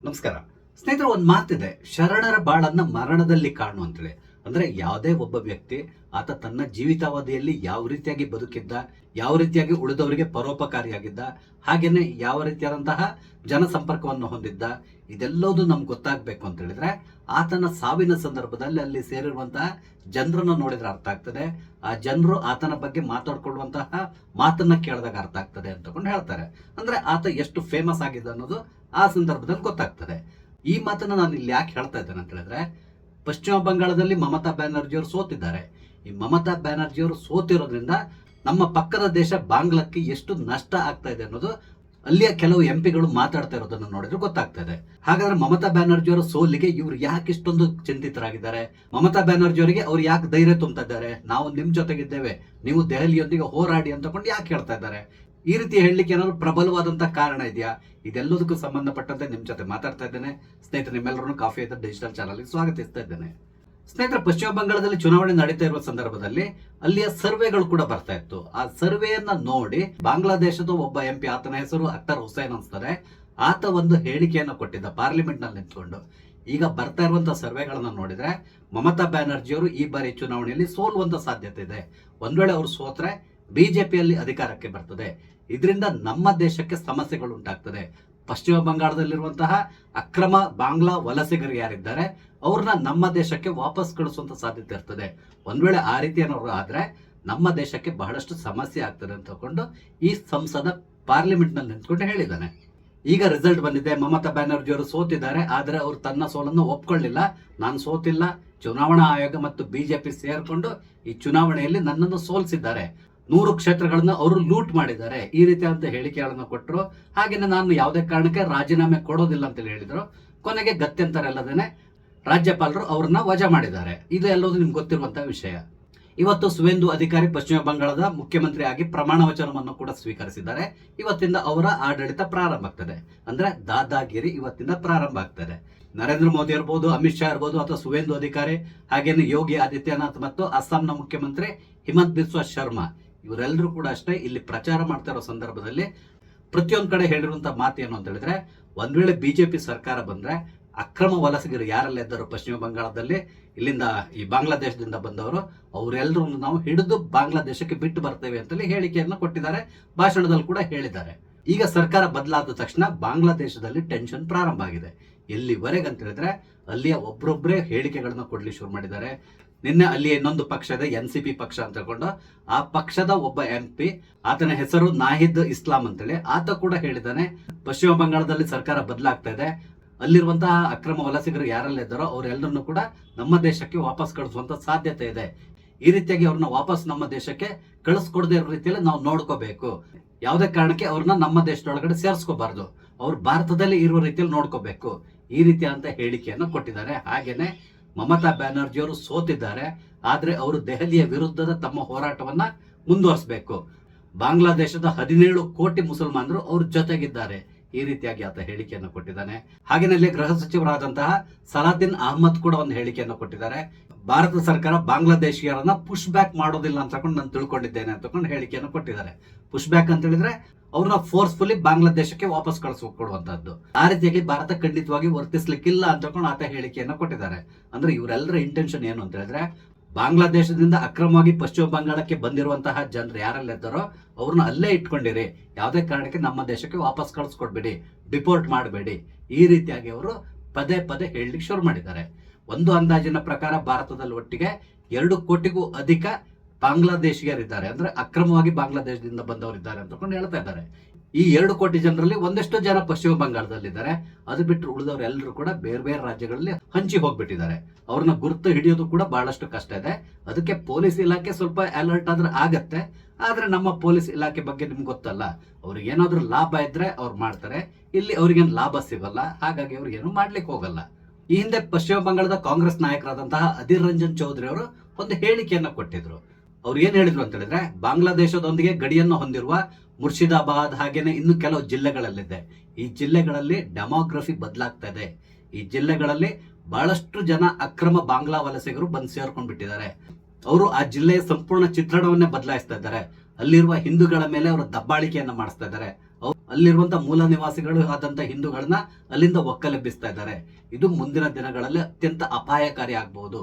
ನಮಸ್ಕಾರ ಸ್ನೇಹಿತರೆ, ಒಂದು ಮಾತಿದೆ, ಶರಣರ ಬಾಳನ್ನ ಮರಣದಲ್ಲಿ ಕಾಣು ಅಂತೇಳಿ. ಅಂದ್ರೆ ಯಾವುದೇ ಒಬ್ಬ ವ್ಯಕ್ತಿ ಆತ ತನ್ನ ಜೀವಿತಾವಧಿಯಲ್ಲಿ ಯಾವ ರೀತಿಯಾಗಿ ಬದುಕಿದ್ದ, ಯಾವ ರೀತಿಯಾಗಿ ಉಳಿದವರಿಗೆ ಪರೋಪಕಾರಿಯಾಗಿದ್ದ, ಹಾಗೇನೆ ಯಾವ ರೀತಿಯಾದಂತಹ ಜನಸಂಪರ್ಕವನ್ನು ಹೊಂದಿದ್ದ, ಇದೆಲ್ಲವೂ ನಮ್ಗೆ ಗೊತ್ತಾಗ್ಬೇಕು ಅಂತ ಹೇಳಿದ್ರೆ ಆತನ ಸಾವಿನ ಸಂದರ್ಭದಲ್ಲಿ ಅಲ್ಲಿ ಸೇರಿರುವಂತಹ ಜನರನ್ನು ನೋಡಿದ್ರೆ ಅರ್ಥ ಆಗ್ತದೆ. ಆ ಜನರು ಆತನ ಬಗ್ಗೆ ಮಾತಾಡ್ಕೊಳ್ಳುವಂತಹ ಮಾತನ್ನ ಕೇಳಿದಾಗ ಅರ್ಥ ಆಗ್ತದೆ ಅಂತಕೊಂಡು ಹೇಳ್ತಾರೆ. ಅಂದ್ರೆ ಆತ ಎಷ್ಟು ಫೇಮಸ್ ಆಗಿದೆ ಅನ್ನೋದು ಆ ಸಂದರ್ಭದಲ್ಲಿ ಗೊತ್ತಾಗ್ತದೆ. ಈ ಮಾತನ್ನ ನಾನು ಇಲ್ಲಿ ಯಾಕೆ ಹೇಳ್ತಾ ಇದ್ದೇನೆ ಅಂತ ಹೇಳಿದ್ರೆ, ಪಶ್ಚಿಮ ಬಂಗಾಳದಲ್ಲಿ ಮಮತಾ ಬ್ಯಾನರ್ಜಿ ಅವರು ಸೋತಿದ್ದಾರೆ. ಈ ಮಮತಾ ಬ್ಯಾನರ್ಜಿ ಅವರು ಸೋತಿರೋದ್ರಿಂದ ನಮ್ಮ ಪಕ್ಕದ ದೇಶ ಬಾಂಗ್ಲಕ್ಕೆ ಎಷ್ಟು ನಷ್ಟ ಆಗ್ತಾ ಇದೆ ಅನ್ನೋದು ಅಲ್ಲಿಯ ಕೆಲವು ಎಂಪಿಗಳು ಮಾತಾಡ್ತಾ ಇರೋದನ್ನು ನೋಡಿದ್ರೆ ಗೊತ್ತಾಗ್ತಾ ಇದೆ. ಹಾಗಾದ್ರೆ ಮಮತಾ ಬ್ಯಾನರ್ಜಿ ಅವರ ಸೋಲಿಗೆ ಇವರು ಯಾಕೆ ಇಷ್ಟೊಂದು ಚಿಂತಿತರಾಗಿದ್ದಾರೆ? ಮಮತಾ ಬ್ಯಾನರ್ಜಿ ಅವರಿಗೆ ಅವ್ರು ಯಾಕೆ ಧೈರ್ಯ ತುಂಬ್ತಾ ಇದ್ದಾರೆ? ನಾವು ನಿಮ್ ಜೊತೆಗಿದ್ದೇವೆ, ನೀವು ದೆಹಲಿಯೊಂದಿಗೆ ಹೋರಾಡಿ ಅಂತಕೊಂಡು ಯಾಕೆ ಹೇಳ್ತಾ ಇದ್ದಾರೆ? ಈ ರೀತಿ ಹೇಳಲಿಕ್ಕೆ ಏನಾದ್ರು ಪ್ರಬಲವಾದಂತಹ ಕಾರಣ ಇದೆಯಾ? ಇದೆಲ್ಲದಕ್ಕೂ ಸಂಬಂಧಪಟ್ಟಂತೆ ನಿಮ್ ಜೊತೆ ಮಾತಾಡ್ತಾ ಇದ್ದೇನೆ. ಸ್ನೇಹಿತರೆ, ನಿಮ್ಮೆಲ್ಲರೂ ಕಾಫಿ ಅಂತ ಡಿಜಿಟಲ್ ಚಾನಲ್ಗೆ ಸ್ವಾಗತಿಸ್ತಾ ಇದ್ದೇನೆ. ಸ್ನೇಹಿತರೆ, ಪಶ್ಚಿಮ ಬಂಗಾಳದಲ್ಲಿ ಚುನಾವಣೆ ನಡೀತಾ ಇರುವ ಸಂದರ್ಭದಲ್ಲಿ ಅಲ್ಲಿಯ ಸರ್ವೆಗಳು ಕೂಡ ಬರ್ತಾ ಇತ್ತು. ಆ ಸರ್ವೆಯನ್ನ ನೋಡಿ ಬಾಂಗ್ಲಾದೇಶದ ಒಬ್ಬ ಎಂಪಿ, ಆತನ ಹೆಸರು ಅಖ್ತರ್ ಹುಸೇನ್ ಅನ್ಸ್ತಾರೆ, ಆತ ಒಂದು ಹೇಳಿಕೆಯನ್ನು ಕೊಟ್ಟಿದ್ದ ಪಾರ್ಲಿಮೆಂಟ್ ನಲ್ಲಿ ನಿಂತ್ಕೊಂಡು. ಈಗ ಬರ್ತಾ ಇರುವಂತಹ ಸರ್ವೆಗಳನ್ನ ನೋಡಿದ್ರೆ ಮಮತಾ ಬ್ಯಾನರ್ಜಿ ಅವರು ಈ ಬಾರಿ ಚುನಾವಣೆಯಲ್ಲಿ ಸೋಲುವಂತ ಸಾಧ್ಯತೆ ಇದೆ. ಒಂದ್ ವೇಳೆ ಅವರು ಸೋತ್ರೆ ಬಿಜೆಪಿಯಲ್ಲಿ ಅಧಿಕಾರಕ್ಕೆ ಬರ್ತದೆ. ಇದರಿಂದ ನಮ್ಮ ದೇಶಕ್ಕೆ ಸಮಸ್ಯೆಗಳು ಉಂಟಾಗ್ತದೆ. ಪಶ್ಚಿಮ ಬಂಗಾಳದಲ್ಲಿರುವಂತಹ ಅಕ್ರಮ ಬಾಂಗ್ಲಾ ವಲಸಿಗರು ಯಾರಿದ್ದಾರೆ ಅವ್ರನ್ನ ನಮ್ಮ ದೇಶಕ್ಕೆ ವಾಪಸ್ ಕಳಿಸುವಂತ ಸಾಧ್ಯತೆ ಇರ್ತದೆ. ಒಂದ್ ವೇಳೆ ಆ ರೀತಿ ಏನಾದ್ರು ಆದ್ರೆ ನಮ್ಮ ದೇಶಕ್ಕೆ ಬಹಳಷ್ಟು ಸಮಸ್ಯೆ ಆಗ್ತದೆ ಅಂತ ತಗೊಂಡು ಈ ಸಂಸದ ಪಾರ್ಲಿಮೆಂಟ್ ನಲ್ಲಿ ನಿಂತ್ಕೊಂಡು ಹೇಳಿದ್ದಾನೆ. ಈಗ ರಿಸಲ್ಟ್ ಬಂದಿದೆ, ಮಮತಾ ಬ್ಯಾನರ್ಜಿ ಅವರು ಸೋತಿದ್ದಾರೆ. ಆದ್ರೆ ಅವರು ತನ್ನ ಸೋಲನ್ನು ಒಪ್ಕೊಳ್ಳಿಲ್ಲ. ನಾನು ಸೋತಿಲ್ಲ, ಚುನಾವಣಾ ಆಯೋಗ ಮತ್ತು ಬಿಜೆಪಿ ಸೇರ್ಕೊಂಡು ಈ ಚುನಾವಣೆಯಲ್ಲಿ ನನ್ನನ್ನು ಸೋಲಿಸಿದ್ದಾರೆ, 100 ಕ್ಷೇತ್ರಗಳನ್ನ ಅವರು ಲೂಟ್ ಮಾಡಿದ್ದಾರೆ, ಈ ರೀತಿಯಾದಂತ ಹೇಳಿಕೆಗಳನ್ನು ಕೊಟ್ಟರು. ಹಾಗೇನೆ ನಾನು ಯಾವುದೇ ಕಾರಣಕ್ಕೆ ರಾಜೀನಾಮೆ ಕೊಡೋದಿಲ್ಲ ಅಂತ ಹೇಳಿದ್ರು. ಕೊನೆಗೆ ಗತ್ಯಂತರಲ್ಲದೇನೆ ರಾಜ್ಯಪಾಲರು ಅವ್ರನ್ನ ವಜಾ ಮಾಡಿದ್ದಾರೆ. ಇದು ಎಲ್ಲವೂ ನಿಮ್ಗೆ ಗೊತ್ತಿರುವಂತಹ ವಿಷಯ. ಇವತ್ತು ಸುವೇಂದು ಅಧಿಕಾರಿ ಪಶ್ಚಿಮ ಬಂಗಾಳದ ಮುಖ್ಯಮಂತ್ರಿ ಆಗಿ ಪ್ರಮಾಣ ವಚನವನ್ನು ಕೂಡ ಸ್ವೀಕರಿಸಿದ್ದಾರೆ. ಇವತ್ತಿಂದ ಅವರ ಆಡಳಿತ ಪ್ರಾರಂಭ ಆಗ್ತದೆ. ಅಂದ್ರೆ ದಾದಾಗಿರಿ ಇವತ್ತಿಂದ ಪ್ರಾರಂಭ ಆಗ್ತದೆ. ನರೇಂದ್ರ ಮೋದಿ ಇರ್ಬೋದು, ಅಮಿತ್ ಶಾ ಇರ್ಬೋದು, ಅಥವಾ ಸುವೇಂದು ಅಧಿಕಾರಿ, ಹಾಗೇನೆ ಯೋಗಿ ಆದಿತ್ಯನಾಥ್ ಮತ್ತು ಅಸ್ಸಾಂನ ಮುಖ್ಯಮಂತ್ರಿ ಹಿಮಂತ್ ಬಿಸ್ವಾ ಶರ್ಮಾ, ಇವರೆಲ್ಲರೂ ಕೂಡ ಅಷ್ಟೇ ಇಲ್ಲಿ ಪ್ರಚಾರ ಮಾಡ್ತಾ ಇರೋ ಸಂದರ್ಭದಲ್ಲಿ ಪ್ರತಿಯೊಂದು ಕಡೆ ಹೇಳಿರುವಂತಹ ಮಾತು ಏನು ಅಂತ ಹೇಳಿದ್ರೆ, ಒಂದ್ ವೇಳೆ ಬಿಜೆಪಿ ಸರ್ಕಾರ ಬಂದ್ರೆ ಅಕ್ರಮ ವಲಸಿಗರು ಯಾರೆಲ್ಲ ಇದ್ದಾರೋ ಪಶ್ಚಿಮ ಬಂಗಾಳದಲ್ಲಿ, ಇಲ್ಲಿಂದ ಈ ಬಾಂಗ್ಲಾದೇಶದಿಂದ ಬಂದವರು, ಅವರೆಲ್ಲರೂ ನಾವು ಹಿಡಿದು ಬಾಂಗ್ಲಾದೇಶಕ್ಕೆ ಬಿಟ್ಟು ಬರ್ತೇವೆ ಅಂತೇಳಿ ಹೇಳಿಕೆಯನ್ನು ಕೊಟ್ಟಿದ್ದಾರೆ. ಭಾಷಣದಲ್ಲಿ ಕೂಡ ಹೇಳಿದ್ದಾರೆ. ಈಗ ಸರ್ಕಾರ ಬದಲಾದ ತಕ್ಷಣ ಬಾಂಗ್ಲಾದೇಶದಲ್ಲಿ ಟೆನ್ಷನ್ ಪ್ರಾರಂಭ ಆಗಿದೆ. ಎಲ್ಲಿವರೆಗೆ ಅಂತ ಹೇಳಿದ್ರೆ ಅಲ್ಲಿಯ ಒಬ್ಬರೊಬ್ಬರೇ ಹೇಳಿಕೆಗಳನ್ನ ಕೊಡ್ಲಿ ಶುರು ಮಾಡಿದ್ದಾರೆ. ನಿನ್ನೆ ಅಲ್ಲಿ ಇನ್ನೊಂದು ಪಕ್ಷ ಇದೆ, NCP ಪಕ್ಷ ಅಂತ ಹೇಳ್ಕೊಂಡು, ಆ ಪಕ್ಷದ ಒಬ್ಬ MP, ಆತನ ಹೆಸರು ನಾಹಿದ್ ಇಸ್ಲಾಂ ಅಂತೇಳಿ, ಆತ ಕೂಡ ಹೇಳಿದ್ದಾನೆ ಪಶ್ಚಿಮ ಬಂಗಾಳದಲ್ಲಿ ಸರ್ಕಾರ ಬದಲಾಗ್ತಾ ಇದೆ, ಅಲ್ಲಿರುವಂತಹ ಅಕ್ರಮ ವಲಸಿಗರು ಯಾರೆಲ್ಲ ಇದ್ದಾರೋ ಅವರೆಲ್ಲರನ್ನು ಕೂಡ ನಮ್ಮ ದೇಶಕ್ಕೆ ವಾಪಸ್ ಕಳಿಸುವಂತ ಸಾಧ್ಯತೆ ಇದೆ. ಈ ರೀತಿಯಾಗಿ ಅವ್ರನ್ನ ವಾಪಸ್ ನಮ್ಮ ದೇಶಕ್ಕೆ ಕಳಿಸ್ಕೊಡದೇ ಇರೋ ರೀತಿಯಲ್ಲಿ ನಾವು ನೋಡ್ಕೋಬೇಕು. ಯಾವುದೇ ಕಾರಣಕ್ಕೆ ಅವ್ರನ್ನ ನಮ್ಮ ದೇಶದೊಳಗಡೆ ಸೇರಿಸ್ಕೋಬಾರ್ದು, ಅವ್ರು ಭಾರತದಲ್ಲಿ ಇರುವ ರೀತಿಯಲ್ಲಿ ನೋಡ್ಕೋಬೇಕು, ಈ ರೀತಿಯಾದಂತ ಹೇಳಿಕೆಯನ್ನು ಕೊಟ್ಟಿದ್ದಾರೆ. ಹಾಗೇನೆ ಮಮತಾ ಬ್ಯಾನರ್ಜಿ ಅವರು ಸೋತಿದ್ದಾರೆ, ಆದ್ರೆ ಅವರು ದೆಹಲಿಯ ವಿರುದ್ಧದ ತಮ್ಮ ಹೋರಾಟವನ್ನ ಮುಂದುವರಿಸಬೇಕು. ಬಾಂಗ್ಲಾದೇಶದ 17 ಕೋಟಿ ಮುಸಲ್ಮಾನರು ಅವ್ರ ಜೊತೆಗಿದ್ದಾರೆ, ಈ ರೀತಿಯಾಗಿ ಆತ ಹೇಳಿಕೆಯನ್ನು ಕೊಟ್ಟಿದ್ದಾನೆ. ಹಾಗೇನಲ್ಲಿ ಗೃಹ ಸಚಿವರಾದಂತಹ ಸಲಾದ್ದೀನ್ ಅಹ್ಮದ್ ಕೂಡ ಒಂದು ಹೇಳಿಕೆಯನ್ನು ಕೊಟ್ಟಿದ್ದಾರೆ. ಭಾರತ ಸರ್ಕಾರ ಬಾಂಗ್ಲಾದೇಶಿಯರನ್ನ ಪುಷ್ ಬ್ಯಾಕ್ ಮಾಡೋದಿಲ್ಲ ಅಂತ ನಾನು ತಿಳ್ಕೊಂಡಿದ್ದೇನೆ ಅಂತ ಹೇಳಿಕೆಯನ್ನು ಕೊಟ್ಟಿದ್ದಾರೆ. ಪುಷ್ ಬ್ಯಾಕ್ ಅಂತ ಹೇಳಿದ್ರೆ ಅವ್ರನ್ನ ಫೋರ್ಸ್ಫುಲಿ ಬಾಂಗ್ಲಾದೇಶಕ್ಕೆ ವಾಪಸ್ ಕಳಿಸ್ಕೊಡುವಂತದ್ದು. ಆ ರೀತಿಯಾಗಿ ಭಾರತ ಖಂಡಿತವಾಗಿ ವರ್ತಿಸ್ಲಿಕ್ಕಿಲ್ಲ ಅಂತ ಆತ ಹೇಳಿಕೆಯನ್ನು ಕೊಟ್ಟಿದ್ದಾರೆ. ಅಂದ್ರೆ ಇವರೆಲ್ಲರ ಇಂಟೆನ್ಷನ್ ಏನು ಅಂತ ಹೇಳಿದ್ರೆ, ಬಾಂಗ್ಲಾದೇಶದಿಂದ ಅಕ್ರಮವಾಗಿ ಪಶ್ಚಿಮ ಬಂಗಾಳಕ್ಕೆ ಬಂದಿರುವಂತಹ ಜನರು ಯಾರೆಲ್ಲ ಇದ್ದಾರೋ ಅವ್ರನ್ನ ಅಲ್ಲೇ ಇಟ್ಕೊಂಡಿರಿ, ಯಾವುದೇ ಕಾರಣಕ್ಕೆ ನಮ್ಮ ದೇಶಕ್ಕೆ ವಾಪಸ್ ಕಳಿಸ್ಕೊಡ್ಬೇಡಿ, ಡಿಪೋರ್ಟ್ ಮಾಡಬೇಡಿ, ಈ ರೀತಿಯಾಗಿ ಅವರು ಪದೇ ಪದೇ ಹೇಳಲಿಕ್ಕೆ ಶುರು ಮಾಡಿದ್ದಾರೆ. ಒಂದು ಅಂದಾಜಿನ ಪ್ರಕಾರ ಭಾರತದಲ್ಲಿ ಒಟ್ಟಿಗೆ 2 ಕೋಟಿಗೂ ಅಧಿಕ ಬಾಂಗ್ಲಾದೇಶಿಯರಿದ್ದಾರೆ, ಅಂದ್ರೆ ಅಕ್ರಮವಾಗಿ ಬಾಂಗ್ಲಾದೇಶದಿಂದ ಬಂದವರಿದ್ದಾರೆ ಅಂತ ಹೇಳ್ತಾ ಇದ್ದಾರೆ. ಈ 2 ಕೋಟಿ ಜನರಲ್ಲಿ ಒಂದಷ್ಟು ಜನ ಪಶ್ಚಿಮ ಬಂಗಾಳದಲ್ಲಿದ್ದಾರೆ. ಅದು ಬಿಟ್ಟರೆ ಉಳಿದವರೆಲ್ಲರೂ ಕೂಡ ಬೇರೆ ಬೇರೆ ರಾಜ್ಯಗಳಲ್ಲಿ ಹಂಚಿ ಹೋಗ್ಬಿಟ್ಟಿದ್ದಾರೆ. ಅವ್ರನ್ನ ಗುರುತು ಹಿಡಿಯೋದು ಕೂಡ ಬಹಳಷ್ಟು ಕಷ್ಟ ಇದೆ. ಅದಕ್ಕೆ ಪೊಲೀಸ್ ಇಲಾಖೆ ಸ್ವಲ್ಪ ಅಲರ್ಟ್ ಆದ್ರೆ ಆಗತ್ತೆ. ಆದ್ರೆ ನಮ್ಮ ಪೊಲೀಸ್ ಇಲಾಖೆ ಬಗ್ಗೆ ನಿಮ್ಗೆ ಗೊತ್ತಲ್ಲ, ಅವ್ರಿಗೆ ಏನಾದ್ರೂ ಲಾಭ ಇದ್ರೆ ಅವ್ರು ಮಾಡ್ತಾರೆ, ಇಲ್ಲಿ ಅವ್ರಿಗೇನು ಲಾಭ ಸಿಗಲ್ಲ, ಹಾಗಾಗಿ ಅವ್ರಿಗೇನು ಮಾಡ್ಲಿಕ್ಕೆ ಹೋಗಲ್ಲ. ಈ ಹಿಂದೆ ಪಶ್ಚಿಮ ಬಂಗಾಳದ ಕಾಂಗ್ರೆಸ್ ನಾಯಕರಾದಂತಹ ಅಧೀರ್ ರಂಜನ್ ಚೌಧರಿ ಅವರು ಒಂದು ಹೇಳಿಕೆಯನ್ನ ಕೊಟ್ಟಿದ್ರು. ಅವ್ರು ಏನ್ ಹೇಳಿದ್ರು ಅಂತ ಹೇಳಿದ್ರೆ, ಬಾಂಗ್ಲಾದೇಶದೊಂದಿಗೆ ಗಡಿಯನ್ನು ಹೊಂದಿರುವ ಮುರ್ಷಿದಾಬಾದ್ ಹಾಗೇನೆ ಇನ್ನು ಕೆಲವು ಜಿಲ್ಲೆಗಳಲ್ಲಿದೆ, ಈ ಜಿಲ್ಲೆಗಳಲ್ಲಿ ಡೆಮೋಗ್ರಫಿ ಬದಲಾಗ್ತಾ ಇದೆ. ಈ ಜಿಲ್ಲೆಗಳಲ್ಲಿ ಬಹಳಷ್ಟು ಜನ ಅಕ್ರಮ ಬಾಂಗ್ಲಾ ವಲಸಿಗರು ಬಂದು ಸೇರ್ಕೊಂಡ್ಬಿಟ್ಟಿದ್ದಾರೆ. ಅವರು ಆ ಜಿಲ್ಲೆಯ ಸಂಪೂರ್ಣ ಚಿತ್ರಣವನ್ನೇ ಬದಲಾಯಿಸ್ತಾ ಇದ್ದಾರೆ. ಅಲ್ಲಿರುವ ಹಿಂದೂಗಳ ಮೇಲೆ ಅವರು ದಬ್ಬಾಳಿಕೆಯನ್ನ ಮಾಡಿಸ್ತಾ ಇದ್ದಾರೆ. ಅಲ್ಲಿರುವಂತ ಮೂಲ ನಿವಾಸಿಗಳು ಆದಂತ ಹಿಂದೂಗಳನ್ನ ಅಲ್ಲಿಂದ ಒಕ್ಕಲೆಬ್ಬಿಸ್ತಾ ಇದ್ದಾರೆ. ಇದು ಮುಂದಿನ ದಿನಗಳಲ್ಲಿ ಅತ್ಯಂತ ಅಪಾಯಕಾರಿ ಆಗಬಹುದು.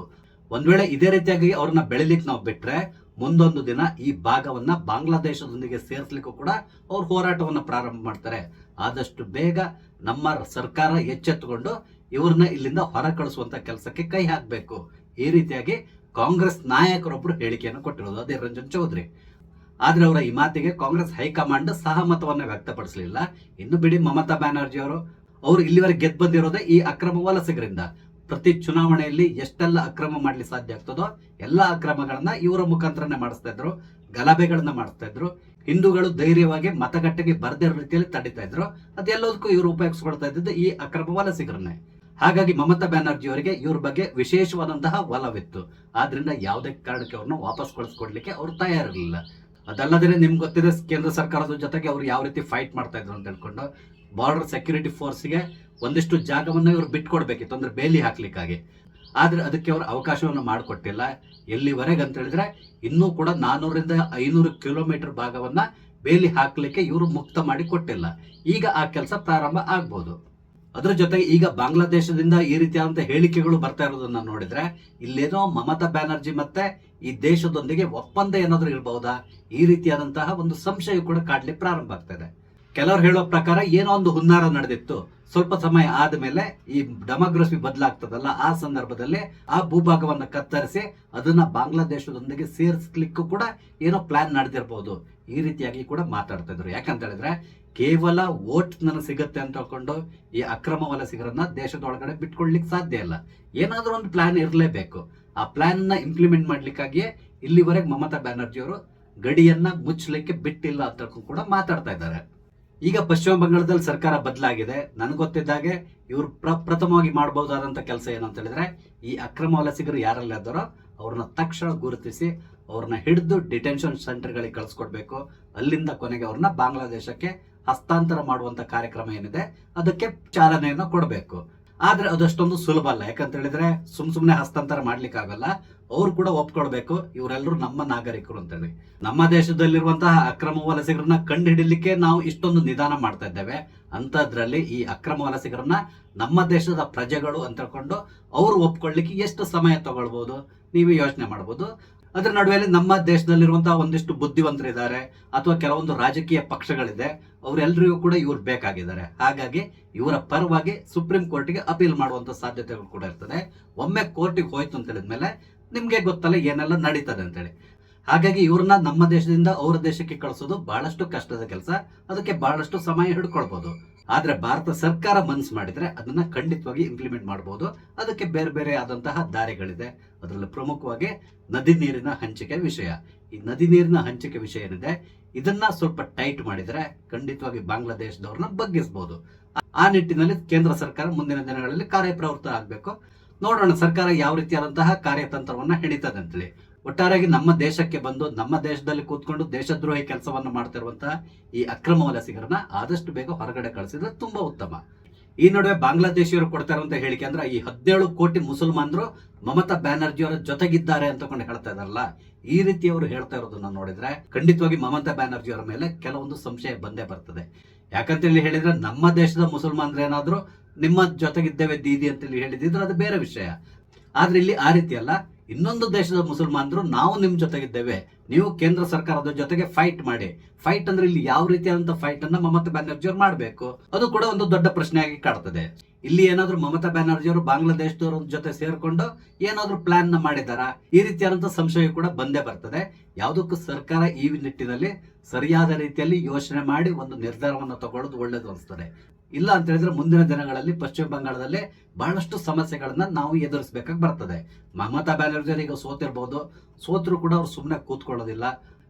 ಒಂದ್ ವೇಳೆ ಇದೇ ರೀತಿಯಾಗಿ ಅವ್ರನ್ನ ಬೆಳಿಲಿಕ್ಕೆ ನಾವು ಬಿಟ್ರೆ ಮುಂದೊಂದು ದಿನ ಈ ಭಾಗವನ್ನ ಬಾಂಗ್ಲಾದೇಶದೊಂದಿಗೆ ಸೇರಿಸಲಿಕ್ಕೂ ಕೂಡ ಅವ್ರು ಹೋರಾಟವನ್ನ ಪ್ರಾರಂಭ ಮಾಡ್ತಾರೆ. ಆದಷ್ಟು ಬೇಗ ನಮ್ಮ ಸರ್ಕಾರ ಎಚ್ಚೆತ್ತುಕೊಂಡು ಇವ್ರನ್ನ ಇಲ್ಲಿಂದ ಹೊರ ಕಳಿಸುವಂತ ಕೆಲಸಕ್ಕೆ ಕೈ ಹಾಕಬೇಕು. ಈ ರೀತಿಯಾಗಿ ಕಾಂಗ್ರೆಸ್ ನಾಯಕರೊಬ್ರು ಹೇಳಿಕೆಯನ್ನು ಕೊಟ್ಟಿರೋದು ಅದೇ ರಂಜನ್ ಚೌಧರಿ. ಆದ್ರೆ ಅವರ ಈ ಮಾತಿಗೆ ಕಾಂಗ್ರೆಸ್ ಹೈಕಮಾಂಡ್ ಸಹಮತವನ್ನ ವ್ಯಕ್ತಪಡಿಸಲಿಲ್ಲ. ಇನ್ನು ಬಿಡಿ, ಮಮತಾ ಬ್ಯಾನರ್ಜಿ ಅವರು ಇಲ್ಲಿವರೆಗೆ ಗೆದ್ದು ಬಂದಿರೋದೇ ಈ ಅಕ್ರಮ ವಲಸಿಗರಿಂದ. ಪ್ರತಿ ಚುನಾವಣೆಯಲ್ಲಿ ಎಷ್ಟೆಲ್ಲ ಅಕ್ರಮ ಮಾಡ್ಲಿಕ್ಕೆ ಸಾಧ್ಯ ಆಗ್ತದೋ ಎಲ್ಲಾ ಅಕ್ರಮಗಳನ್ನ ಇವರ ಮುಖಾಂತರನೇ ಮಾಡಿಸ್ತಾ ಇದ್ರು, ಗಲಭೆಗಳನ್ನ ಮಾಡಿಸ್ತಾ ಇದ್ರು. ಹಿಂದೂಗಳು ಧೈರ್ಯವಾಗಿ ಮತಗಟ್ಟೆಗೆ ಬರದಿರೋ ರೀತಿಯಲ್ಲಿ ತಡಿತಾ ಇದ್ರು. ಅದೆಲ್ಲದಕ್ಕೂ ಇವರು ಉಪಯೋಗಿಸ್ಕೊಳ್ತಾ ಇದ್ದಿದ್ದು ಈ ಅಕ್ರಮ ವಲಸಿಗರನ್ನೇ. ಹಾಗಾಗಿ ಮಮತಾ ಬ್ಯಾನರ್ಜಿ ಅವರಿಗೆ ಇವ್ರ ಬಗ್ಗೆ ವಿಶೇಷವಾದಂತಹ ಒಲವಿತ್ತು. ಆದ್ರಿಂದ ಯಾವುದೇ ಕಾರಣಕ್ಕೆ ಅವ್ರನ್ನ ವಾಪಸ್ ಕಳಿಸ್ಕೊಡ್ಲಿಕ್ಕೆ ಅವ್ರು ತಯಾರಿರಲಿಲ್ಲ. ಅದಲ್ಲದೆ ನಿಮ್ಗೆ ಗೊತ್ತಿದೆ ಕೇಂದ್ರ ಸರ್ಕಾರದ ಜೊತೆಗೆ ಅವ್ರು ಯಾವ ರೀತಿ ಫೈಟ್ ಮಾಡ್ತಾ ಇದ್ರು ಅಂತ ಹೇಳ್ಕೊಂಡು ಬಾರ್ಡರ್ ಸೆಕ್ಯೂರಿಟಿ ಫೋರ್ಸ್ಗೆ ಒಂದಿಷ್ಟು ಜಾಗವನ್ನು ಇವ್ರು ಬಿಟ್ಕೊಡ್ಬೇಕಿತ್ತು, ಅಂದ್ರೆ ಬೇಲಿ ಹಾಕ್ಲಿಕ್ಕಾಗಿ. ಆದ್ರೆ ಅದಕ್ಕೆ ಅವರು ಅವಕಾಶವನ್ನು ಮಾಡಿಕೊಟ್ಟಿಲ್ಲ. ಎಲ್ಲಿವರೆಗೆ ಅಂತ ಹೇಳಿದ್ರೆ ಇನ್ನೂ ಕೂಡ 400ರಿಂದ 500 ಕಿಲೋಮೀಟರ್ ಭಾಗವನ್ನ ಬೇಲಿ ಹಾಕ್ಲಿಕ್ಕೆ ಇವರು ಮುಕ್ತ ಮಾಡಿ ಕೊಟ್ಟಿಲ್ಲ. ಈಗ ಆ ಕೆಲಸ ಪ್ರಾರಂಭ ಆಗ್ಬಹುದು. ಅದ್ರ ಜೊತೆಗೆ ಈಗ ಬಾಂಗ್ಲಾದೇಶದಿಂದ ಈ ರೀತಿಯಾದಂತಹ ಹೇಳಿಕೆಗಳು ಬರ್ತಾ ಇರೋದನ್ನ ನೋಡಿದ್ರೆ ಇಲ್ಲೇನೋ ಮಮತಾ ಬ್ಯಾನರ್ಜಿ ಮತ್ತೆ ಈ ದೇಶದೊಂದಿಗೆ ಒಪ್ಪಂದ ಏನಾದ್ರೂ ಇರಬಹುದಾ, ಈ ರೀತಿಯಾದಂತಹ ಒಂದು ಸಂಶಯ ಕೂಡ ಕಾಡ್ಲಿಕ್ಕೆ ಪ್ರಾರಂಭ ಆಗ್ತಾ ಇದೆ. ಕೆಲವರು ಹೇಳೋ ಪ್ರಕಾರ ಏನೋ ಒಂದು ಹುನ್ನಾರ ನಡೆದಿತ್ತು. ಸ್ವಲ್ಪ ಸಮಯ ಆದ್ಮೇಲೆ ಈ ಡೆಮೋಗ್ರಫಿ ಬದಲಾಗ್ತದಲ್ಲ, ಆ ಸಂದರ್ಭದಲ್ಲಿ ಆ ಭೂಭಾಗವನ್ನ ಕತ್ತರಿಸಿ ಅದನ್ನ ಬಾಂಗ್ಲಾದೇಶದೊಂದಿಗೆ ಸೇರಿಸ್ಲಿಕ್ಕೂ ಕೂಡ ಏನೋ ಪ್ಲಾನ್ ನಡೆದಿರಬಹುದು. ಈ ರೀತಿಯಾಗಿ ಕೂಡ ಮಾತಾಡ್ತಾ ಇದ್ರು. ಯಾಕಂತ ಹೇಳಿದ್ರೆ ಕೇವಲ ವೋಟ್ ನನಗೆ ಸಿಗತ್ತೆ ಅಂತ ಹೇಳ್ಕೊಂಡು ಈ ಅಕ್ರಮ ವಲಸಿಗರನ್ನ ದೇಶದೊಳಗಡೆ ಬಿಟ್ಕೊಳ್ಲಿಕ್ಕೆ ಸಾಧ್ಯ ಇಲ್ಲ. ಏನಾದ್ರೂ ಒಂದು ಪ್ಲಾನ್ ಇರಲೇಬೇಕು. ಆ ಪ್ಲಾನ್ ನ ಇಂಪ್ಲಿಮೆಂಟ್ ಮಾಡ್ಲಿಕ್ಕಾಗಿಯೇ ಇಲ್ಲಿವರೆಗೆ ಮಮತಾ ಬ್ಯಾನರ್ಜಿ ಅವರು ಗಡಿಯನ್ನ ಮುಚ್ಚಲಿಕ್ಕೆ ಬಿಟ್ಟಿಲ್ಲ ಅಂತ ಕೂಡ ಮಾತಾಡ್ತಾ ಇದ್ದಾರೆ. ಈಗ ಪಶ್ಚಿಮ ಬಂಗಾಳದಲ್ಲಿ ಸರ್ಕಾರ ಬದಲಾಗಿದೆ. ನನ್ಗೆ ಗೊತ್ತಿದ್ದಾಗೆ ಇವರು ಪ್ರಥಮವಾಗಿ ಮಾಡಬಹುದಾದಂತ ಕೆಲಸ ಏನಂತ ಹೇಳಿದ್ರೆ ಈ ಅಕ್ರಮ ವಲಸಿಗರು ಯಾರೆಲ್ಲ ಇದ್ದಾರೋ ಅವ್ರನ್ನ ತಕ್ಷಣ ಗುರುತಿಸಿ ಅವ್ರನ್ನ ಹಿಡಿದು ಡಿಟೆನ್ಷನ್ ಸೆಂಟರ್ಗಳಿಗೆ ಕಳಿಸ್ಕೊಡ್ಬೇಕು. ಅಲ್ಲಿಂದ ಕೊನೆಗೆ ಅವ್ರನ್ನ ಬಾಂಗ್ಲಾದೇಶಕ್ಕೆ ಹಸ್ತಾಂತರ ಮಾಡುವಂತ ಕಾರ್ಯಕ್ರಮ ಏನಿದೆ ಅದಕ್ಕೆ ಚಾಲನೆಯನ್ನು ಕೊಡಬೇಕು. ಆದ್ರೆ ಅದಷ್ಟೊಂದು ಸುಲಭ ಅಲ್ಲ. ಯಾಕಂತ ಹೇಳಿದ್ರೆ ಸುಮ್ನೆ ಹಸ್ತಾಂತರ ಮಾಡ್ಲಿಕ್ಕೆ ಆಗಲ್ಲ. ಅವ್ರು ಕೂಡ ಒಪ್ಕೊಳ್ಬೇಕು ಇವರೆಲ್ಲರೂ ನಮ್ಮ ನಾಗರಿಕರು ಅಂತ ಹೇಳಿ. ನಮ್ಮ ದೇಶದಲ್ಲಿರುವಂತಹ ಅಕ್ರಮ ವಲಸಿಗರನ್ನ ಕಂಡು ಹಿಡಿಲಿಕ್ಕೆ ನಾವು ಇಷ್ಟೊಂದು ನಿಧಾನ ಮಾಡ್ತಾ ಇದ್ದೇವೆ. ಅಂತದ್ರಲ್ಲಿ ಈ ಅಕ್ರಮ ವಲಸಿಗರನ್ನ ನಮ್ಮ ದೇಶದ ಪ್ರಜೆಗಳು ಅಂತ ಹೇಳ್ಕೊಂಡು ಅವ್ರು ಒಪ್ಕೊಳ್ಳಿಕ್ಕೆ ಎಷ್ಟು ಸಮಯ ತಗೊಳ್ಬಹುದು ನೀವೇ ಯೋಚನೆ ಮಾಡಬಹುದು. ಅದ್ರ ನಡುವೆ ನಮ್ಮ ದೇಶದಲ್ಲಿರುವಂತಹ ಒಂದಿಷ್ಟು ಬುದ್ಧಿವಂತರಿದ್ದಾರೆ ಅಥವಾ ಕೆಲವೊಂದು ರಾಜಕೀಯ ಪಕ್ಷಗಳಿದೆ, ಅವರೆಲ್ಲರಿಗೂ ಕೂಡ ಇವ್ರು ಬೇಕಾಗಿದ್ದಾರೆ. ಹಾಗಾಗಿ ಇವರ ಪರವಾಗಿ ಸುಪ್ರೀಂ ಕೋರ್ಟ್ಗೆ ಅಪೀಲ್ ಮಾಡುವಂತ ಸಾಧ್ಯತೆಗಳು ಕೂಡ ಇರ್ತದೆ. ಒಮ್ಮೆ ಕೋರ್ಟಿಗೆ ಹೋಯ್ತು ಅಂತ ಹೇಳಿದ್ಮೇಲೆ ನಿಮ್ಗೆ ಗೊತ್ತಲ್ಲ ಏನೆಲ್ಲ ನಡೀತದೆ ಅಂತೇಳಿ. ಹಾಗಾಗಿ ಇವ್ರನ್ನ ನಮ್ಮ ದೇಶದಿಂದ ಅವರ ದೇಶಕ್ಕೆ ಕಳಿಸೋದು ಬಹಳಷ್ಟು ಕಷ್ಟದ ಕೆಲಸ. ಅದಕ್ಕೆ ಬಹಳಷ್ಟು ಸಮಯ ಹಿಡ್ಕೊಳ್ಬಹುದು. ಆದ್ರೆ ಭಾರತ ಸರ್ಕಾರ ಮನಸ್ಸು ಮಾಡಿದ್ರೆ ಅದನ್ನ ಖಂಡಿತವಾಗಿ ಇಂಪ್ಲಿಮೆಂಟ್ ಮಾಡಬಹುದು. ಅದಕ್ಕೆ ಬೇರೆ ಬೇರೆ ಆದಂತಹ ದಾರಿಗಳಿದೆ. ಅದರಲ್ಲಿ ಪ್ರಮುಖವಾಗಿ ನದಿ ನೀರಿನ ಹಂಚಿಕೆ ವಿಷಯ. ಈ ನದಿ ನೀರಿನ ಹಂಚಿಕೆ ವಿಷಯ ಏನಿದೆ ಇದನ್ನ ಸ್ವಲ್ಪ ಟೈಟ್ ಮಾಡಿದ್ರೆ ಖಂಡಿತವಾಗಿ ಬಾಂಗ್ಲಾದೇಶದವ್ರನ್ನ ಬಗ್ಗಿಸಬಹುದು. ಆ ನಿಟ್ಟಿನಲ್ಲಿ ಕೇಂದ್ರ ಸರ್ಕಾರ ಮುಂದಿನ ದಿನಗಳಲ್ಲಿ ಕಾರ್ಯಪ್ರವೃತ್ತ ಆಗ್ಬೇಕು. ನೋಡೋಣ ಸರ್ಕಾರ ಯಾವ ರೀತಿಯಾದಂತಹ ಕಾರ್ಯತಂತ್ರವನ್ನ ಹಿಡಿತದೆ ಅಂತೇಳಿ. ಒಟ್ಟಾರೆಯಾಗಿ ನಮ್ಮ ದೇಶಕ್ಕೆ ಬಂದು ನಮ್ಮ ದೇಶದಲ್ಲಿ ಕೂತ್ಕೊಂಡು ದೇಶದ್ರೋಹಿ ಕೆಲಸವನ್ನು ಮಾಡ್ತಿರುವಂತಹ ಈ ಅಕ್ರಮ ವಲಸಿಗರನ್ನ ಆದಷ್ಟು ಬೇಗ ಹೊರಗಡೆ ಕಳಿಸಿದ್ರೆ ತುಂಬಾ ಉತ್ತಮ. ಈ ನಡುವೆ ಬಾಂಗ್ಲಾದೇಶಿಯರು ಕೊಡ್ತಾ ಇರುವಂತ ಹೇಳಿಕೆ ಅಂದ್ರೆ ಈ 17 ಕೋಟಿ ಮುಸಲ್ಮಾನರು ಮಮತಾ ಬ್ಯಾನರ್ಜಿ ಅವರ ಜೊತೆಗಿದ್ದಾರೆ ಅಂತಕೊಂಡು ಹೇಳ್ತಾ ಇದಾರಲ್ಲ, ಈ ರೀತಿ ಅವರು ಹೇಳ್ತಾ ಇರೋದನ್ನ ನೋಡಿದ್ರೆ ಖಂಡಿತವಾಗಿ ಮಮತಾ ಬ್ಯಾನರ್ಜಿ ಅವರ ಮೇಲೆ ಕೆಲವೊಂದು ಸಂಶಯ ಬಂದೇ ಬರ್ತದೆ. ಯಾಕಂತೇಳಿ ಹೇಳಿದ್ರೆ ನಮ್ಮ ದೇಶದ ಮುಸಲ್ಮಾನರು ಏನಾದ್ರು ನಿಮ್ಮ ಜೊತೆಗಿದ್ದೇವೆ ದೀದಿ ಅಂತೇಳಿ ಹೇಳಿದ್ರೆ ಅದು ಬೇರೆ ವಿಷಯ. ಆದ್ರೆ ಇಲ್ಲಿ ಆ ರೀತಿ ಅಲ್ಲ. ಇನ್ನೊಂದು ದೇಶದ ಮುಸಲ್ಮಾನರು ನಾವು ನಿಮ್ ಜೊತೆಗಿದ್ದೇವೆ, ನೀವು ಕೇಂದ್ರ ಸರ್ಕಾರದ ಜೊತೆಗೆ ಫೈಟ್ ಮಾಡಿ. ಫೈಟ್ ಅಂದ್ರೆ ಇಲ್ಲಿ ಯಾವ ರೀತಿಯಾದಂತಹ ಫೈಟ್ ಅನ್ನ ಮಮತಾ ಬ್ಯಾನರ್ಜಿ ಅವರು ಮಾಡಬೇಕು ಅದು ಕೂಡ ಒಂದು ದೊಡ್ಡ ಪ್ರಶ್ನೆಯಾಗಿ ಕಾಡ್ತದೆ. ಇಲ್ಲಿ ಏನಾದ್ರೂ ಮಮತಾ ಬ್ಯಾನರ್ಜಿ ಅವರು ಬಾಂಗ್ಲಾದೇಶದವರ ಜೊತೆ ಸೇರ್ಕೊಂಡು ಏನಾದ್ರೂ ಪ್ಲಾನ್ ನ ಮಾಡಿದಾರಾ, ಈ ರೀತಿಯಾದಂತಹ ಸಂಶಯ ಕೂಡ ಬಂದೇ ಬರ್ತದೆ. ಯಾವುದಕ್ಕೂ ಸರ್ಕಾರ ಈ ನಿಟ್ಟಿನಲ್ಲಿ ಸರಿಯಾದ ರೀತಿಯಲ್ಲಿ ಯೋಚನೆ ಮಾಡಿ ಒಂದು ನಿರ್ಧಾರವನ್ನು ತಗೊಳ್ಳೋದು ಒಳ್ಳೇದು ಅನಿಸ್ತದೆ. ಇಲ್ಲ ಅಂತ ಹೇಳಿದ್ರೆ ಮುಂದಿನ ದಿನಗಳಲ್ಲಿ ಪಶ್ಚಿಮ ಬಂಗಾಳದಲ್ಲಿ ಬಹಳಷ್ಟು ಸಮಸ್ಯೆಗಳನ್ನ ನಾವು ಎದುರಿಸಬೇಕಾಗಿ ಬರ್ತದೆ. ಮಮತಾ ಬ್ಯಾನರ್ಜಿ ಈಗ ಸೋತಿರ್ಬಹುದು, ಸೋತರು ಕೂಡ ಅವ್ರು ಸುಮ್ಮನೆ ಕೂತ್ಕೊಳ್ಳೋದಿಲ್ಲ.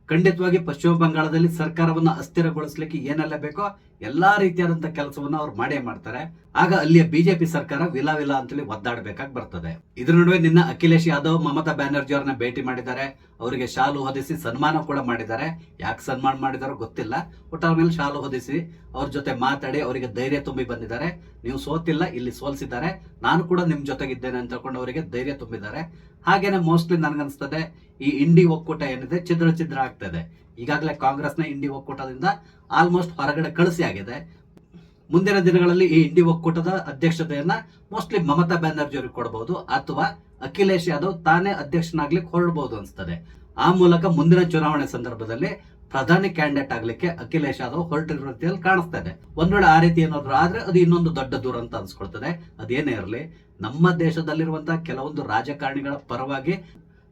ಖಂಡಿತವಾಗಿ ಪಶ್ಚಿಮ ಬಂಗಾಳದಲ್ಲಿ ಸರ್ಕಾರವನ್ನು ಅಸ್ಥಿರಗೊಳಿಸಲಿಕ್ಕೆ ಏನೆಲ್ಲ ಬೇಕೋ ಎಲ್ಲಾ ರೀತಿಯಾದಂತಹ ಕೆಲಸವನ್ನ ಅವ್ರು ಮಾಡೇ ಮಾಡ್ತಾರೆ. ಆಗ ಅಲ್ಲಿಯ ಬಿಜೆಪಿ ಸರ್ಕಾರ ವಿಲ ಅಂತೇಳಿ ಒದ್ದಾಡಬೇಕಾಗಿ ಬರ್ತದೆ. ಇದ್ರ ನಡುವೆ ನಿನ್ನ ಅಖಿಲೇಶ್ ಯಾದವ್ ಮಮತಾ ಬ್ಯಾನರ್ಜಿ ಅವರನ್ನ ಭೇಟಿ ಮಾಡಿದ್ದಾರೆ. ಅವರಿಗೆ ಶಾಲು ಹೊದಿಸಿ ಸನ್ಮಾನ ಕೂಡ ಮಾಡಿದ್ದಾರೆ. ಯಾಕೆ ಸನ್ಮಾನ ಮಾಡಿದಾರೋ ಗೊತ್ತಿಲ್ಲ. ಒಟ್ಟು ಅವ್ರ ಮೇಲೆ ಶಾಲು ಹೊದಿಸಿ ಅವ್ರ ಜೊತೆ ಮಾತಾಡಿ ಅವರಿಗೆ ಧೈರ್ಯ ತುಂಬಿ ಬಂದಿದ್ದಾರೆ. ನೀವು ಸೋತಿಲ್ಲ, ಇಲ್ಲಿ ಸೋಲ್ಸಿದ್ದಾರೆ, ನಾನು ಕೂಡ ನಿಮ್ ಜೊತೆಗಿದ್ದೇನೆ ಅಂತ ಹೇಳ್ಕೊಂಡು ಅವರಿಗೆ ಧೈರ್ಯ ತುಂಬಿದ್ದಾರೆ. ಹಾಗೇನೆ ಮೋಸ್ಟ್ಲಿ ನನ್ಗನ್ಸ್ತದೆ ಈ ಇಂಡಿ ಒಕ್ಕೂಟ ಏನಿದೆ ಛಿದ್ರ ಆಗ್ತದೆ. ಈಗಾಗಲೇ ಕಾಂಗ್ರೆಸ್ನ ಇಂಡಿ ಒಕ್ಕೂಟದಿಂದ ಆಲ್ಮೋಸ್ಟ್ ಹೊರಗಡೆ ಕಳಿಸಿ ಆಗಿದೆ. ಮುಂದಿನ ದಿನಗಳಲ್ಲಿ ಈ ಇಂಡಿ ಒಕ್ಕೂಟದ ಅಧ್ಯಕ್ಷತೆಯನ್ನ ಮೋಸ್ಟ್ಲಿ ಮಮತಾ ಬ್ಯಾನರ್ಜಿ ಅವರಿಗೆ ಕೊಡಬಹುದು, ಅಥವಾ ಅಖಿಲೇಶ್ ಯಾದವ್ ತಾನೇ ಅಧ್ಯಕ್ಷನಾಗ್ಲಿಕ್ಕೆ ಹೊರಡಬಹುದು ಅನ್ಸ್ತದೆ. ಆ ಮೂಲಕ ಮುಂದಿನ ಚುನಾವಣೆ ಸಂದರ್ಭದಲ್ಲಿ ಪ್ರಧಾನಿ ಕ್ಯಾಂಡಿಡೇಟ್ ಆಗ್ಲಿಕ್ಕೆ ಅಖಿಲೇಶ್ ಯಾದವ್ ಹೊರಟಿರೋ ರೀತಿಯಲ್ಲಿ ಕಾಣಿಸ್ತಾ ಇದೆ. ಒಂದ್ ವೇಳೆ ಆ ರೀತಿ ಏನಾದ್ರು ಆದ್ರೆ ಅದು ಇನ್ನೊಂದು ದೊಡ್ಡ ದೂರ ಅಂತ ಅನ್ಸ್ಕೊಳ್ತದೆ. ಅದೇನೇ ಇರಲಿ, ನಮ್ಮ ದೇಶದಲ್ಲಿರುವಂತಹ ಕೆಲವೊಂದು ರಾಜಕಾರಣಿಗಳ ಪರವಾಗಿ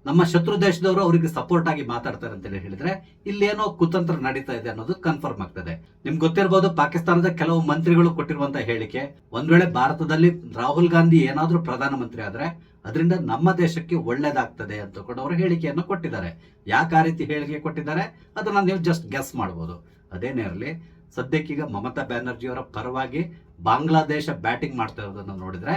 ನಮ್ಮ ಶತ್ರು ದೇಶದವರು ಅವರಿಗೆ ಸಪೋರ್ಟ್ ಆಗಿ ಮಾತಾಡ್ತಾರೆ ಅಂತ ಹೇಳಿದ್ರೆ ಇಲ್ಲೇನೋ ಕುತಂತ್ರ ನಡೀತಾ ಇದೆ ಅನ್ನೋದು ಕನ್ಫರ್ಮ್ ಆಗ್ತದೆ. ನಿಮ್ಗೆ ಗೊತ್ತಿರಬಹುದು, ಪಾಕಿಸ್ತಾನದ ಕೆಲವು ಮಂತ್ರಿಗಳು ಕೊಟ್ಟಿರುವಂತಹ ಹೇಳಿಕೆ, ಒಂದ್ ವೇಳೆ ಭಾರತದಲ್ಲಿ ರಾಹುಲ್ ಗಾಂಧಿ ಏನಾದ್ರೂ ಪ್ರಧಾನಮಂತ್ರಿ ಆದ್ರೆ ಅದರಿಂದ ನಮ್ಮ ದೇಶಕ್ಕೆ ಒಳ್ಳೇದಾಗ್ತದೆ ಅಂತ ಕೂಡ ಅವರು ಹೇಳಿಕೆಯನ್ನು ಕೊಟ್ಟಿದ್ದಾರೆ. ಯಾಕೆ ಆ ರೀತಿ ಹೇಳಿಕೆ ಕೊಟ್ಟಿದ್ದಾರೆ ಅದನ್ನ ನೀವು ಜಸ್ಟ್ ಗೆಸ್ ಮಾಡಬಹುದು. ಅದೇನೇ ಇರಲಿ, ಸದ್ಯಕ್ಕೀಗ ಮಮತಾ ಬ್ಯಾನರ್ಜಿ ಅವರ ಪರವಾಗಿ ಬಾಂಗ್ಲಾದೇಶ ಬ್ಯಾಟಿಂಗ್ ಮಾಡ್ತಾ ಇರೋದನ್ನ ನೋಡಿದ್ರೆ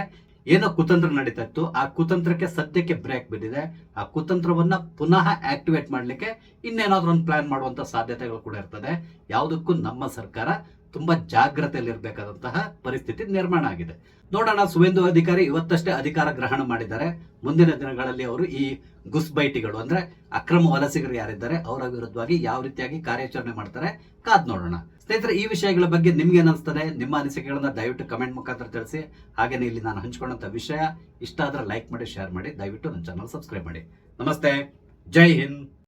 ಏನೋ ಕುತಂತ್ರ ನಡೀತಾ ಇತ್ತು, ಆ ಕುತಂತ್ರಕ್ಕೆ ಸದ್ಯಕ್ಕೆ ಬ್ರೇಕ್ ಬಿದ್ದಿದೆ. ಆ ಕುತಂತ್ರವನ್ನ ಪುನಃ ಆಕ್ಟಿವೇಟ್ ಮಾಡ್ಲಿಕ್ಕೆ ಇನ್ನೇನಾದ್ರೂ ಒಂದು ಪ್ಲಾನ್ ಮಾಡುವಂತ ಸಾಧ್ಯತೆಗಳು ಕೂಡ ಇರ್ತದೆ. ಯಾವುದಕ್ಕೂ ನಮ್ಮ ಸರ್ಕಾರ ತುಂಬಾ ಜಾಗ್ರತೆಯಲ್ಲಿ ಇರಬೇಕಾದಂತಹ ಪರಿಸ್ಥಿತಿ ನಿರ್ಮಾಣ ಆಗಿದೆ. ನೋಡೋಣ, ಸುವೇಂದು ಅಧಿಕಾರಿ ಇವತ್ತಷ್ಟೇ ಅಧಿಕಾರ ಗ್ರಹಣ ಮಾಡಿದ್ದಾರೆ. ಮುಂದಿನ ದಿನಗಳಲ್ಲಿ ಅವರು ಈ ಗುಸ್ಬೈಟಿಗಳು ಅಂದ್ರೆ ಅಕ್ರಮ ವಲಸಿಗರು ಯಾರಿದ್ದಾರೆ ಅವರ ವಿರುದ್ಧವಾಗಿ ಯಾವ ರೀತಿಯಾಗಿ ಕಾರ್ಯಾಚರಣೆ ಮಾಡ್ತಾರೆ ಕಾದ್ ನೋಡೋಣ. ಸ್ನೇಹಿತರೆ, ಈ ವಿಷಯಗಳ ಬಗ್ಗೆ ನಿಮ್ಗೆ ಏನಿಸ್ತದೆ, ನಿಮ್ಮ ಅನಿಸಿಕೆಗಳನ್ನ ದಯವಿಟ್ಟು ಕಮೆಂಟ್ ಮುಖಾಂತರ ತಿಳಿಸಿ. ಹಾಗೇನೆ ಇಲ್ಲಿ ನಾನು ಹಂಚ್ಕೊಂಡಂತ ವಿಷಯ ಇಷ್ಟ ಆದ್ರೆ ಲೈಕ್ ಮಾಡಿ, ಶೇರ್ ಮಾಡಿ, ದಯವಿಟ್ಟು ನನ್ನ ಚಾನಲ್ ಸಬ್ಸ್ಕ್ರೈಬ್ ಮಾಡಿ. ನಮಸ್ತೆ, ಜೈ ಹಿಂದ್.